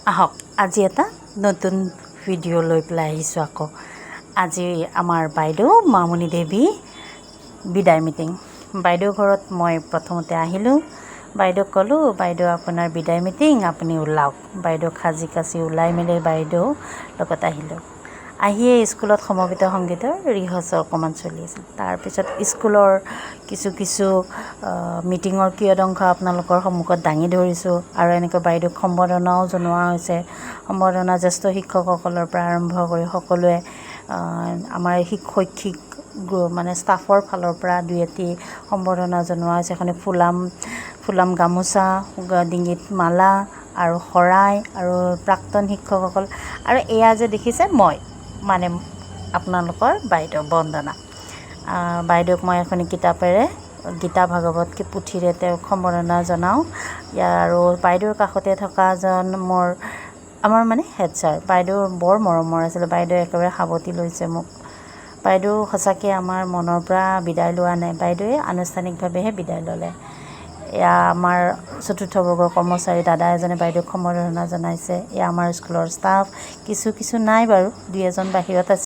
আহক আজি এটা নতুন ভিডিঅ' লৈ পেলাই আহিছোঁ আকৌ। আজি আমাৰ বাইদেউ মামণি দেৱী বিদায় মিটিং। বাইদেউ ঘৰত মই প্ৰথমতে আহিলোঁ। বাইদেউক ক'লোঁ, বাইদেউ আপোনাৰ বিদায় মিটিং, আপুনি ওলাওক। বাইদেউক সাজি কাচি ওলাই মেলি বাইদেউ লগত আহিলোঁ। আহিয়ে স্কুলত সমবেত সংগীতৰ ৰিহাৰ্চেল অকণমান চলি আছিল। তাৰপিছত স্কুলৰ কিছু মিটিঙৰ কিয়দংশ আপোনালোকৰ সন্মুখত দাঙি ধৰিছোঁ আৰু এনেকৈ বাইদেউক সম্বৰ্ধনাও জনোৱা হৈছে। সম্বৰ্ধনা জ্যেষ্ঠ শিক্ষকসকলৰ পৰা আৰম্ভ কৰি সকলোৱে আমাৰ শৈক্ষিক মানে ষ্টাফৰ ফালৰ পৰা দুই এটি সম্বৰ্ধনা জনোৱা হৈছে। এখনে ফুলাম গামোচা, ডিঙিত মালা আৰু শৰাই আৰু প্ৰাক্তন শিক্ষকসকল আৰু এয়া যে দেখিছে মই মানে আপোনালোকৰ বাইদেউ বন্দনা। বাইদেউক মই এখনি কিতাপেৰে গীতা ভাগৱত পুথিৰে তেওঁক সম্বৰ্ধনা জনাওঁ। আৰু বাইদেউৰ কাষতে থকাজন আমাৰ মানে হেড ছাৰ। বাইদেউ বৰ মৰমৰ আছিলে। বাইদেউ একেবাৰে সাৱটি লৈছে মোক। বাইদেউ সঁচাকৈ আমাৰ মনৰ পৰা বিদায় লোৱা নাই, বাইদেৱে আনুষ্ঠানিকভাৱেহে বিদায় ল'লে। এয়া আমাৰ চতুৰ্থ বৰ্গৰ কৰ্মচাৰী দাদা এজনে বাইদেউক সম্বৰ্ধনা জনাইছে। এয়া আমাৰ স্কুলৰ ষ্টাফ, কিছু নাই বাৰু, দুই এজন বাহিৰত আছে।